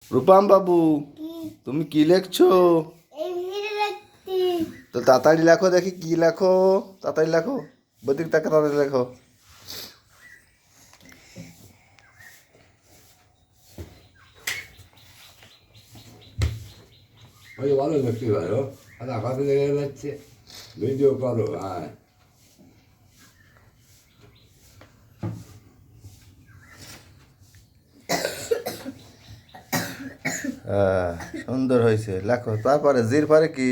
রূপাম বাবু, তুমি কি লেখছো? তো তাড়াতাড়ি লেখো, দেখি কি লেখো। তাড়াতাড়ি লেখো, বদিক তাকে তাড়াতাড়ি লেখো। ওই ভালো দেখতে পারো, আর আকাশে লেগে যাচ্ছে ভিডিও করো। হ্যাঁ, হ্যাঁ, সুন্দর হয়েছে, লেখো। তারপরে জির পরে কি?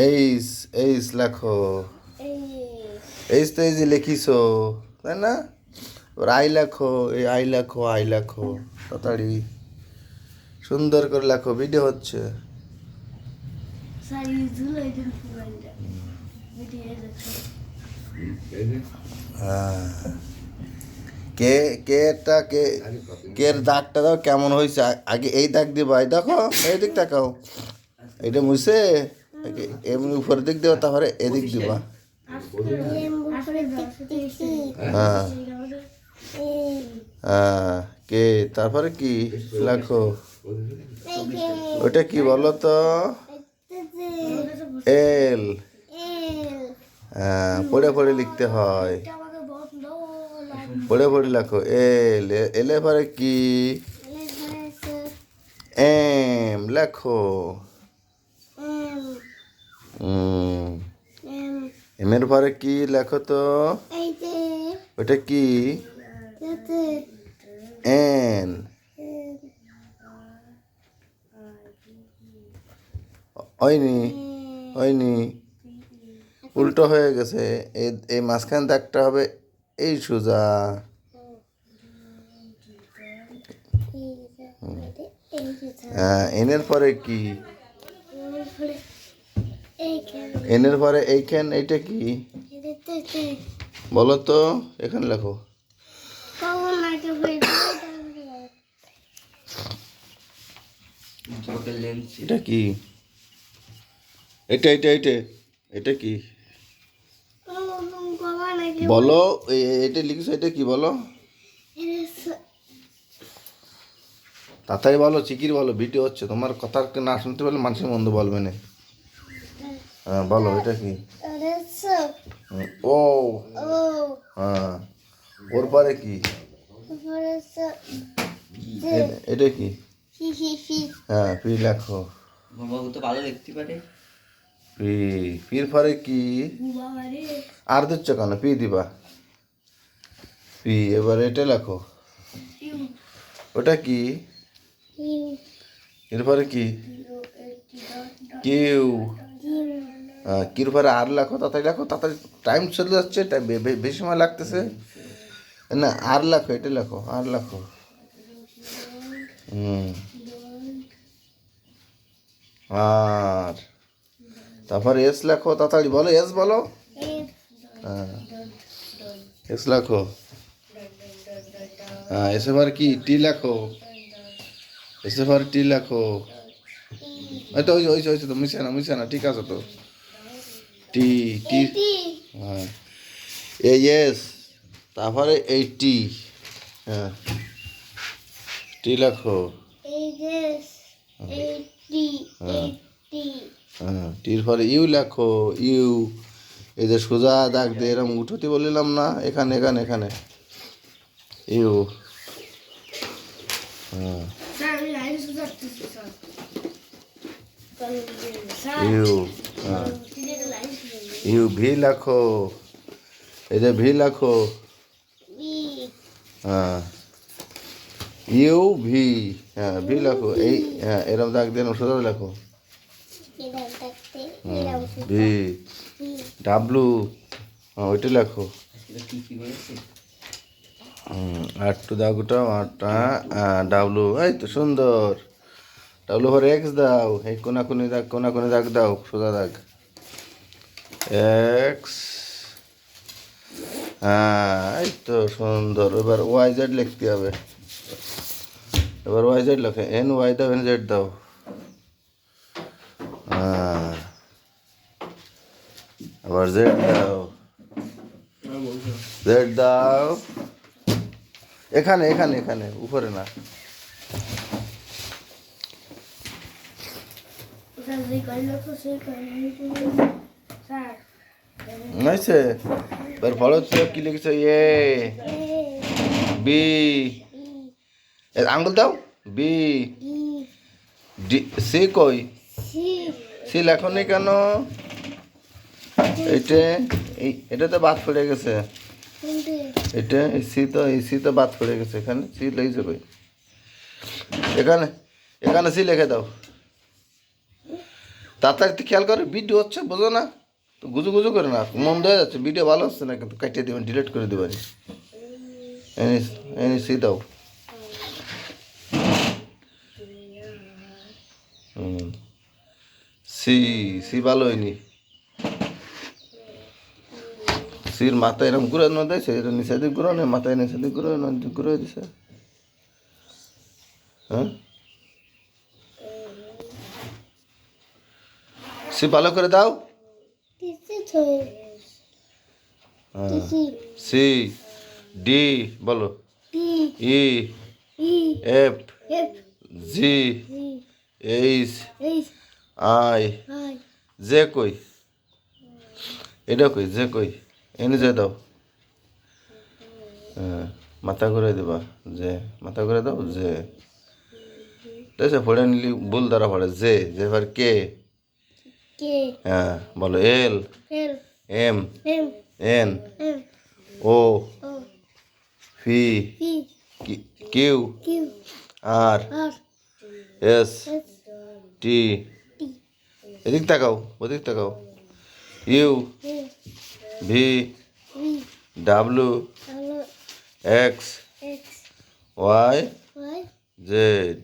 এইস। এইস লেখো। এইস তো এই যে লিখিছো, তাই না? এবার আই লেখো, এই আই লেখো, আই লেখো তাড়াতাড়ি, সুন্দর করে লেখো, ভিডিও হচ্ছে। এই যে হ্যাঁ, কে কেটা কে, কের দাগটা দাও কেমন হয়েছে। আগে এই দাগ দিবা, এই দেখো, এই দিক তাকাও, এটা মুছে আগে এমনি উপরের দিক দিবা, তারপরে এদিক দিবা। হ্যাঁ হ্যাঁ, কে তারপরে কি লেখো? ওটা কি বলো তো? এল। হ্যাঁ, পড়ে পড়ে লিখতে হয়, পড়ে পড়ে লেখো। এল। এলে পরে কি? এম লেখো। এমের পরে কি লেখো তো? ওটা কি? এন। হয়নি, হয়নি, উল্টো হয়ে গেছে। এই মাঝখানে দাগটা হবে এই সোজা। হ্যাঁ, এনের পরে কি? এনের পরে এইখান, এইটা কি বলো তো? এখানে লেখো। এটা কি? এটা এটা এটা এটা কি বলো? এটা লিখেছো, এটা কি বলো? তাড়াতাড়ি বলো, চিকির বলো, ভিডিও হচ্ছে। তোমার কথা না শুনতে পারলে মানুষের মন্দ বলবে না। হ্যাঁ বলো, এটা কি? ও। হ্যাঁ, ওর পরে কি? এটা কি? হ্যাঁ, পি লেখো। বাবু তো ভালো দেখতে পারে। পি। পির পরে কি? আর দিচ্ছ কেন? পি দিবা। পি। এবার এটা লেখো। ওটা কি? এরপরে কি? কিউ। কির পরে আর লেখো, তাড়াতাড়ি লেখো, তাড়াতাড়ি, টাইম চলে যাচ্ছে, বেশি সময় লাগতেছে না। আর লেখো, এটা লেখো, আর লেখো। আর তারপরে এস লেখো, তাড়াতাড়ি বলো, এস বলো। হ্যাঁ, এস লেখো। হ্যাঁ, এসে পরে কি? টি লেখো। এসে পরে টি লেখো। এই তো ওই তো, মিশে না, ঠিক আছে তো। টি। টি। হ্যাঁ, এই এস, তারপরে এই টি। হ্যাঁ, টি লেখো। হ্যাঁ, টির পরে ইউ লেখো। ইউ। এই যে সোজা দাগ দিয়ে এরকম উঠোতে বললাম না, এখানে এখানে এখানে ইউ। হ্যাঁ, ইউ। হ্যাঁ, ইউ। ভি লেখো। এই যে ভি লেখো। হ্যাঁ, ইউ ভি। হ্যাঁ, ভি লেখো। এই হ্যাঁ, এরকম দাগ দিয়ে সোজা লেখো। ভি। ডাব্লু। হ্যাঁ, ওইটা লেখো। আর একটু দাগ উঠাও, আটটা। ডাব্লু, এই তো সুন্দর। ডাব্লু পরে এক্স দাও, এই কোনাকুনি দাগ, কোনাকুনি দাগ দাও, সোজা দাগ। এক্স। হ্যাঁ, এই তো সুন্দর। এবার ওয়াই জেড লিখতে হবে। এবার ওয়াই জেড লেখো। এন ওয়াই দাও, এন জেড দাও। হ্যাঁ, আবার জেড দাও, জেড দাও। এখানে এখানে এখানে উপরে না। নাইছে এবার ফলো হচ্ছে কি লিখেছে এ বি আঙ্গুল দাও বি ডি সি কই সি লেখো নি কেন? এটা তো বাদ পড়ে গেছে, এটা এই সি তো বাদ পড়ে গেছে, এখানে সি লিখেছে কই? এখানে এখানে সি লিখে দাও তাড়াতাড়ি, খেয়াল করে ভিডিও হচ্ছে বোঝো না তো, গুজু গুজু করে না, মন দেওয়া যাচ্ছে, ভিডিও ভালো হচ্ছে না কিন্তু কাটিয়ে দেবেন, ডিলিট করে দেবেন। এনে সি দাও। সি সি ভালো হয়নি, সির মাথায় এরকম ঘুরানো দিয়েছে, এটা নিচে দিক ঘুরানো, মাথায় নিচে দিক ঘুরানো, ঘুরে দিছে। হ্যাঁ সি ভালো করে দাও। সি ডি বলো, E F G H I J কই? এটা কই? জে কই? এনে যে দাও। হ্যাঁ মাথা ঘুরে দেবা, যে মাথা ঘুরে দাও, যে ঠিক আছে। পড়ে নিলি ভুল দ্বারা পড়ে, জে যে এবার কে। হ্যাঁ বলো L M N O P Q R S T, এদিক তাকাও, ওদিক তাকাও, U V W X Y Z.